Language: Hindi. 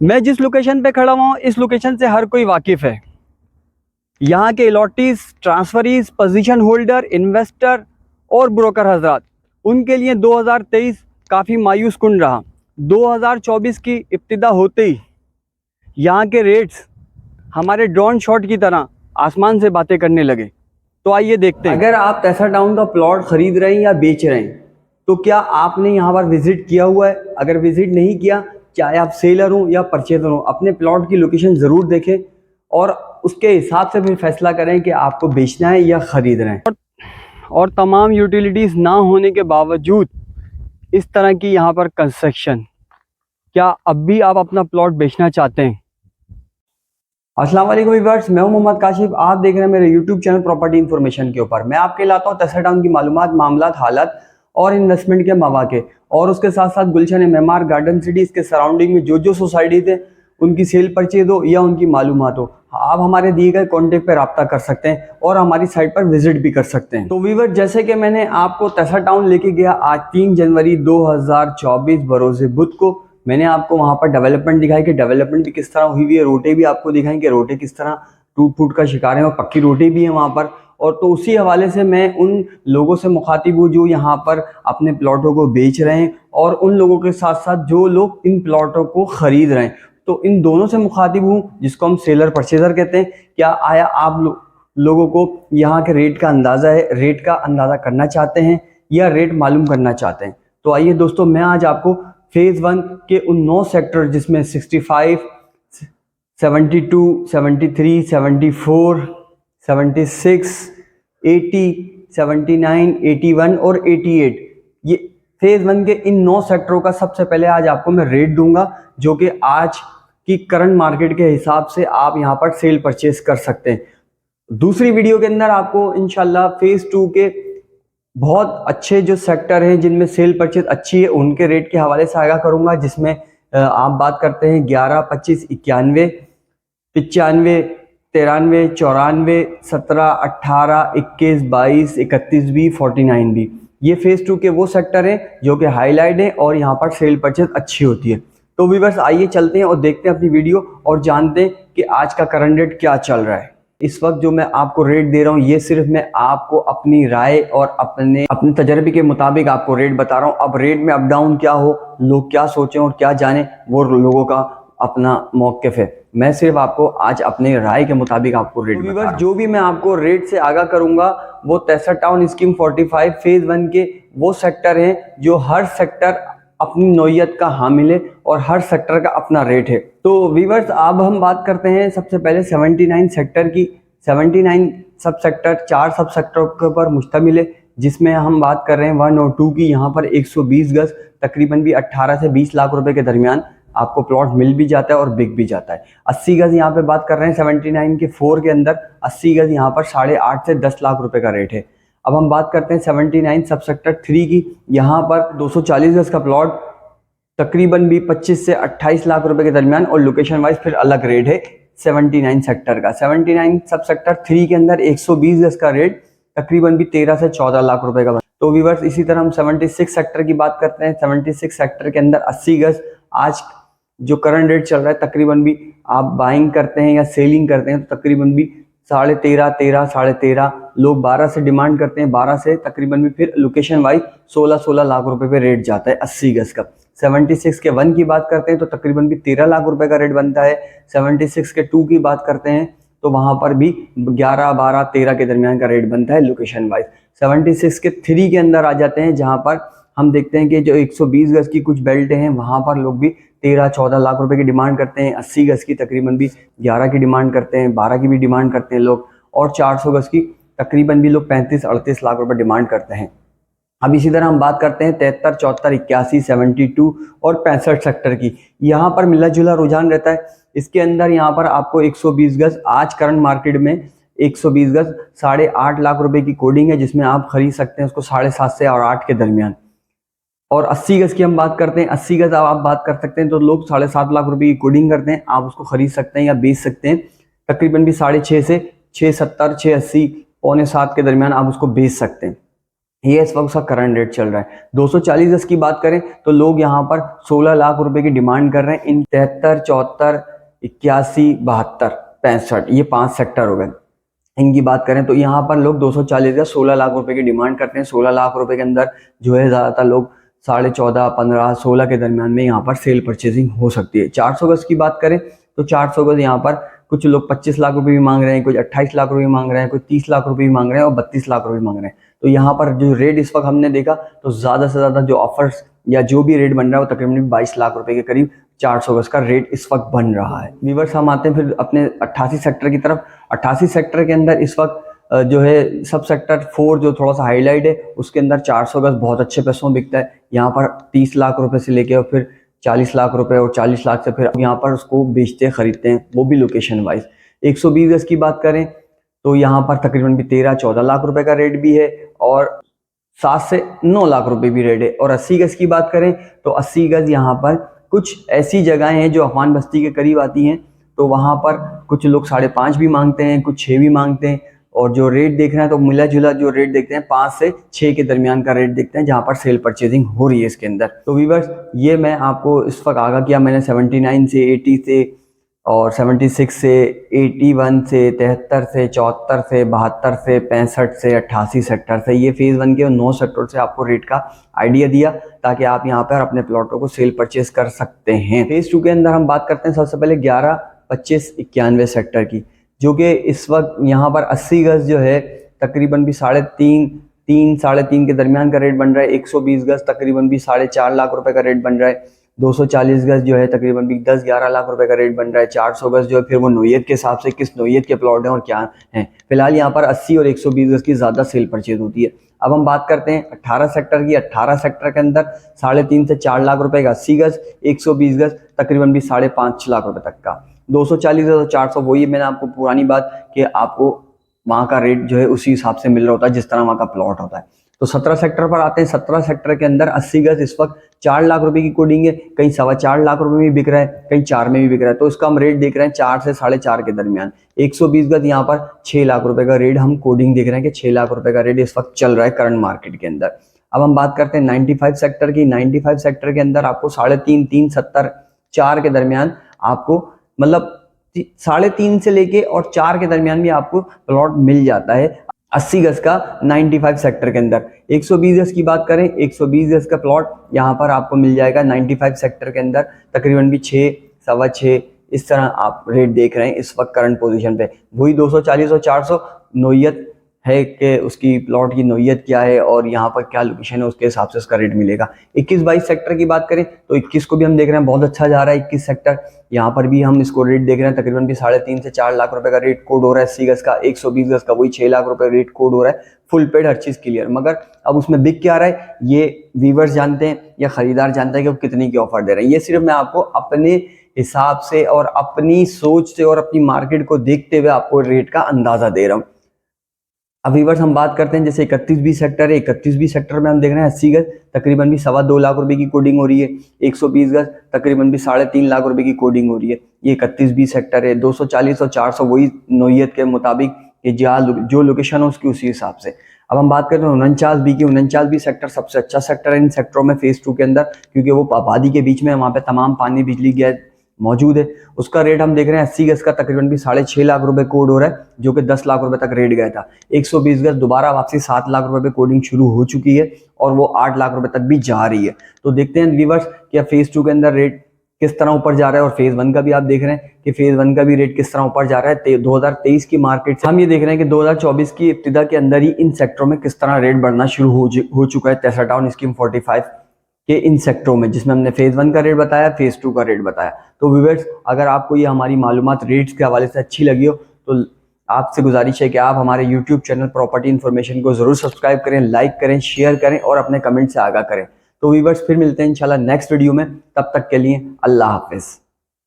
मैं जिस लोकेशन पे खड़ा हुआ हूँ इस लोकेशन से हर कोई वाकिफ़ है। यहाँ के अलॉटीज, ट्रांसफरीज, पोजीशन होल्डर, इन्वेस्टर और ब्रोकर हजरात, उनके लिए 2023 काफ़ी मायूस कुन रहा। 2024 की इब्तिदा होते ही यहाँ के रेट्स हमारे ड्रोन शॉट की तरह आसमान से बातें करने लगे। तो आइए देखते हैं। अगर आप तैसा टाउन का प्लॉट खरीद रहे हैं या बेच रहे हैं तो क्या आपने यहाँ पर विजिट किया हुआ है? अगर विजिट नहीं किया, चाहे आप सेलर हो या परचेजर हो, अपने प्लॉट की लोकेशन ज़रूर देखें और उसके हिसाब से फिर फैसला करें कि आपको बेचना है या ख़रीदना है। और तमाम यूटिलिटीज़ ना होने के बावजूद इस तरह की यहाँ पर कंस्ट्रक्शन, क्या अब भी आप अपना प्लॉट बेचना चाहते हैं? अस्सलाम वालेकुम व्यूअर्स, मैं हूं मोहम्मद काशिफ। आप देख रहे हैं मेरे यूट्यूब चैनल प्रॉपर्टी इन्फॉर्मेशन के ऊपर। मैं आपके लाता हूं तैसा टाउन की मालूमात, मामलात, हालात और इन्वेस्टमेंट के मौके, और उसके साथ साथ गुलशन मेमार गार्डन सिटी, इसके सराउंडिंग में जो जो सोसाइटी थे उनकी सेल परचेज हो या उनकी मालूमात हो, आप हमारे दिए गए कॉन्टेक्ट पर रब्ता कर सकते हैं और हमारी साइट पर विजिट भी कर सकते हैं। तो व्यूअर, जैसे कि मैंने आपको तैसा टाउन लेके गया आज 3 जनवरी 2024 बरोज़ बुध को, मैंने आपको वहाँ पर डेवलपमेंट दिखाई कि डेवलपमेंट भी किस तरह हुई हुई है, रोटे भी आपको दिखाई कि रोटे किस तरह टूट फूट का शिकार है और पक्की रोटी भी है वहाँ पर। और तो उसी हवाले से मैं उन लोगों से मुखातिब हूँ जो यहाँ पर अपने प्लॉटों को बेच रहे हैं और उन लोगों के साथ साथ जो लोग इन प्लॉटों को ख़रीद रहे हैं। तो इन दोनों से मुखातिब हूँ, जिसको हम सेलर परचेजर कहते हैं। क्या आया आप लोगों को यहाँ के रेट का अंदाज़ा है, रेट का अंदाज़ा करना चाहते हैं या रेट मालूम करना चाहते हैं? तो आइए दोस्तों, मैं आज आपको फेज़ 1 के उन 9 सेक्टर, जिसमें 65, 72, 73, 74, 76, 80, 79, 81 और 88, ये फेज़ 1 के इन 9 सेक्टरों का सबसे पहले आज आपको मैं रेट दूंगा, जो कि आज की करंट मार्केट के हिसाब से आप यहाँ पर सेल परचेज कर सकते हैं। दूसरी वीडियो के अंदर आपको इंशाल्लाह फेज़ 2 के बहुत अच्छे जो सेक्टर हैं जिनमें सेल परचेज अच्छी है उनके रेट के हवाले से आगाह करूंगा, जिसमें आप बात करते हैं 11, 25, 91, 95, 93, 94, 17, 18, 21, 22, 31 भी, 49 भी। ये फेज़ 2 के वो सेक्टर हैं जो कि हाईलाइट हैं और यहाँ पर सेल परचेज अच्छी होती है। तो व्यूअर्स, आइए चलते हैं और देखते हैं अपनी वीडियो और जानते हैं कि आज का करंट रेट क्या चल रहा है। इस वक्त जो मैं आपको रेट दे रहा हूँ, ये सिर्फ मैं आपको अपनी राय और अपने तजर्बे के मुताबिक आपको रेट बता रहा हूँ। अब रेट में अप डाउन क्या हो, लोग क्या सोचें और क्या जाने, वो लोगों का अपना मौक़िफ़ है। मैं सिर्फ आपको आज अपने राय के मुताबिक आपको रेट बता रहा हूँ। जो भी मैं आपको रेट से आगाह करूंगा वो तैसा टाउन स्कीम 45 फेज़ 1 के वो सेक्टर हैं जो हर सेक्टर अपनी नौइयत का हामिल है और हर सेक्टर का अपना रेट है। तो व्यूअर्स, अब हम बात करते हैं सबसे पहले 79 सेक्टर की। 79 सब सेक्टर 4 सब सेक्टर के ऊपर मुश्तमिल है, जिसमें हम बात कर रहे हैं 1 और 2 की। यहाँ पर 120 गज तकरीबन भी 18 से 20 लाख रुपए के दरमियान आपको प्लॉट मिल भी जाता है और बिक भी जाता है। 80 गज यहाँ पे बात कर रहे हैं 79 के 4 के अंदर। 80 गज यहाँ पर 8.5 से 10 लाख रुपए का रेट है। अब हम बात करते हैं 79 सब सेक्टर 3 की। यहाँ पर 240 गज का प्लॉट तकरीबन भी 25 से 28 लाख रुपए के दरमियान और लोकेशन वाइज फिर अलग रेट है 79 सेक्टर का। 79 सब सेक्टर 3 के अंदर 120 गज का रेट तकरीबन भी 13 से 14 लाख रुपए का। तो व्यूअर्स, इसी तरह हम 76 सेक्टर की बात करते हैं। 76 सेक्टर के अंदर 80 गज आज जो करंट रेट चल रहा है, तकरीबन भी आप बाइंग करते हैं या सेलिंग करते हैं तो तकरीबन भी 13.5, 13, 13.5, लोग 12 से डिमांड करते हैं, 12 से तकरीबन भी फिर लोकेशन वाइज 16 लाख रुपए पे रेट जाता है 80 गज का। 76 के 1 की बात करते हैं तो तकरीबन भी 13 लाख रुपए का रेट बनता है। 76 के 2 की बात करते हैं तो वहां पर भी 11, 12, 13 के दरमियान का रेट बनता है लोकेशन वाइज। 76 के 3 के अंदर आ जाते हैं, जहां पर हम देखते हैं कि जो 120 गज की कुछ बेल्ट हैं वहां पर लोग भी 13, 14 लाख रुपए की डिमांड करते हैं। 80 गज की तकरीबन भी 11 की डिमांड करते हैं, 12 की भी डिमांड करते हैं लोग, और 400 गज की तकरीबन भी लोग 35, 38 लाख रुपए डिमांड करते हैं। अब इसी तरह हम बात करते हैं 73, 74, 81, 72 और 65 सेक्टर की। यहाँ पर मिला जुला रुझान रहता है। इसके अंदर यहाँ पर आपको 120 गज आज करंट मार्केट में 120 गज 8.5 लाख रुपए की कोडिंग है, जिसमें आप खरीद सकते हैं उसको 7.5 से और 8 के दरमियान। और 80 गज की हम बात करते हैं, 80 गज आप बात कर सकते हैं तो लोग 7.5 लाख रुपए की कोडिंग करते हैं, आप उसको खरीद सकते हैं या बेच सकते हैं तकरीबन भी 6.5 से 6.70, 6.80, 6.75 के दरमियान आप उसको बेच सकते हैं। ये इस वक्त उसका करंट रेट चल रहा है। 240 गज की बात करें तो लोग यहाँ पर 16 लाख रुपए की डिमांड कर रहे हैं। इन 73, 74, 81, 72, 65 ये 5 सेक्टर हो गए। इनकी बात करें तो यहाँ पर लोग 240 गज 16 लाख रुपए की डिमांड करते हैं। 16 लाख रुपए के अंदर जो है ज़्यादातर लोग 14.5, 15, 16 के दरमियान में यहाँ पर सेल परचेजिंग हो सकती है। 400 गज की बात करें तो 400 गज यहाँ पर कुछ लोग 25 लाख रुपए भी मांग रहे हैं, कुछ 28 लाख रुपए मांग रहे हैं, कुछ 30 लाख रुपए भी मांग रहे हैं और 32 लाख रुपए मांग रहे हैं। तो यहाँ पर जो रेट इस वक्त हमने देखा तो ज़्यादा से ज़्यादा जो ऑफर्स या जो भी रेट बन रहा है वो तकरीबन 22 लाख रुपए के करीब 400 गज का रेट इस वक्त बन रहा है। व्यूअर्स हम आते हैं फिर अपने 88 सेक्टर की तरफ। 88 सेक्टर के अंदर इस वक्त जो है सब सेक्टर 4 जो थोड़ा सा हाईलाइट है उसके अंदर 400 गज बहुत अच्छे पैसों में बिकता है। यहाँ पर 30 लाख रुपए से लेके और फिर 40 लाख रुपए और 40 लाख से फिर यहाँ पर उसको बेचते खरीदते हैं, वो भी लोकेशन वाइज। 120 गज की बात करें तो यहाँ पर तकरीबन भी 13-14 लाख रुपए का रेट भी है और 7 से 9 लाख रुपए भी रेट है। और 80 गज की बात करें तो 80 गज यहाँ पर कुछ ऐसी जगहें हैं जो अफमान बस्ती के करीब आती हैं, तो वहाँ पर कुछ लोग 5.5 भी मांगते हैं, कुछ 6 भी मांगते हैं। और जो रेट देख रहे हैं तो मिला जुला जो रेट देखते हैं 5 से 6 के दरमियान का रेट देखते हैं जहाँ पर सेल परचेजिंग हो रही है इसके अंदर। तो व्यूअर्स ये मैं आपको इस वक्त आगाह किया मैंने 79 से 80 से और 76 से 81 से 73 से 74 से 72 से 65 से 88 सेक्टर से, ये फेज़ 1 के 9 सेक्टर से आपको रेट का आइडिया दिया ताकि आप यहाँ पर अपने प्लॉटों को सेल परचेज कर सकते हैं। फेज़ 2 के अंदर हम बात करते हैं सबसे पहले 11, 25, 91 सेक्टर की, जो कि इस वक्त यहाँ पर 80 गज जो है तकरीबन भी 3.5 के दरमियान का रेट बन रहा है। 120 गज तकरीबन भी 4.5 लाख रुपए का रेट बन रहा है। 240 गज जो है तकरीबन भी 10-11 लाख रुपए का रेट बन रहा है। 400 गज जो है फिर वो नोयत के हिसाब से किस नोयत के प्लॉट हैं और क्या हैं। फिलहाल यहाँ पर 80 और 120 गज की ज़्यादा सेल परचेज होती है। अब हम बात करते हैं 18 सेक्टर की। 18 सेक्टर के अंदर 3.5 से 4 लाख रुपए का 80 गज, 120 गज तकरीबन भी 5.5 लाख रुपए तक का। 240 और 400 वही मैंने आपको पुरानी बात कि आपको वहाँ का रेट जो है उसी हिसाब से मिल रहा होता है जिस तरह वहाँ का प्लॉट होता है। तो 17 सेक्टर पर आते हैं। 17 सेक्टर के अंदर 80 गज इस वक्त 4 लाख रुपए की कोडिंग है, कहीं 4.25 लाख रुपए में भी बिक रहा है, कहीं 4 में भी बिक रहा है। तो इसका हम रेट देख रहे हैं 4 से 4.5 के दरमियान। 120 गज यहाँ पर 6 लाख रुपए का रेट हम कोडिंग देख रहे हैं कि 6 लाख रुपए का रेट इस वक्त चल रहा है करंट मार्केट के अंदर। अब हम बात करते हैं 95 सेक्टर की। 95 सेक्टर के अंदर आपको 3.5, 3.70, 4 के दरमियान आपको मतलब 3.5 से लेके और 4 के दरमियान भी आपको प्लॉट मिल जाता है 80 गज का 95 सेक्टर के अंदर। 120 गज की बात करें, 120 गज का प्लॉट यहाँ पर आपको मिल जाएगा 95 सेक्टर के अंदर तकरीबन भी 6, 6.25 इस तरह आप रेट देख रहे हैं इस वक्त करंट पोजीशन पे। वही 240 और 400 नोयत है कि उसकी प्लॉट की नोयत क्या है और यहाँ पर क्या लोकेशन है उसके हिसाब से उसका रेट मिलेगा। 21-22 सेक्टर की बात करें तो 21 को भी हम देख रहे हैं बहुत अच्छा जा रहा है 21 सेक्टर। यहाँ पर भी हम इसको रेट देख रहे हैं तकरीबन भी 3.5 से 4 लाख रुपए का रेट कोड हो रहा है 80 गज का। 120 गज का वही 6 लाख रुपए रेट कोड हो रहा है, फुल पेड हर चीज़ क्लियर। मगर अब उसमें बिक क्या रहा है ये व्यूअर्स जानते हैं या खरीदार जानता है कि वो कितनी की ऑफर दे रहे हैं। ये सिर्फ मैं आपको अपने हिसाब से और अपनी सोच से और अपनी मार्केट को देखते हुए आपको रेट का अंदाजा दे रहा हूँ। अब व्यूअर्स हम बात करते हैं जैसे 31-20 सेक्टर है। 31-20 सेक्टर में हम देख रहे हैं 80 गज तकरीबन भी 2.25 लाख रुपए की कोडिंग हो रही है। 120 गज तकरीबन भी 3.5 लाख रुपए की कोडिंग हो रही है। ये 31-20 सेक्टर है। 240 और 400 वही नोयत के मुताबिक ये जो लोकेशन है उसकी उसी हिसाब से। अब हम बात करते हैं 49-20 की। 49-20 सेक्टर सबसे अच्छा सेक्टर है इन सेक्टरों में फेज 2 के अंदर, क्योंकि वो आबादी के बीच में वहाँ पे तमाम पानी बिजली गैस मौजूद है। उसका रेट हम देख रहे हैं 80 गज का तकरीबन भी 6.5 लाख रुपए कोड हो रहा है, जो कि 10 लाख रुपए तक रेट गया था। 120 गज दोबारा वापसी 7 लाख रुपए पे कोडिंग शुरू हो चुकी है और वो 8 लाख रुपए तक भी जा रही है। तो देखते हैं व्यूअर्स क्या फेज 2 के अंदर रेट किस तरह ऊपर जा रहा है और फेज 1 का भी आप देख रहे हैं कि फेज 1 का भी रेट किस तरह ऊपर जा रहा है। 2023 की मार्केट से हम ये देख रहे हैं कि 2024 की इब्तिदा के अंदर ही इन सेक्टरों में किस तरह रेट बढ़ना शुरू हो चुका है। टेस्ला टाउन स्कीम 45 के इन सेक्टरों में जिसमें हमने फेज 1 का रेट बताया, फेज 2 का रेट बताया। तो व्यूअर्स अगर आपको ये हमारी मालूमात रेट्स के हवाले से अच्छी लगी हो तो आपसे गुजारिश है कि आप हमारे YouTube चैनल प्रॉपर्टी इन्फॉर्मेशन को जरूर सब्सक्राइब करें, लाइक करें, शेयर करें और अपने कमेंट से आगाह करें। तो व्यूअर्स फिर मिलते हैं इंशाल्लाह नेक्स्ट वीडियो में, तब तक के लिए अल्लाह हाफिज।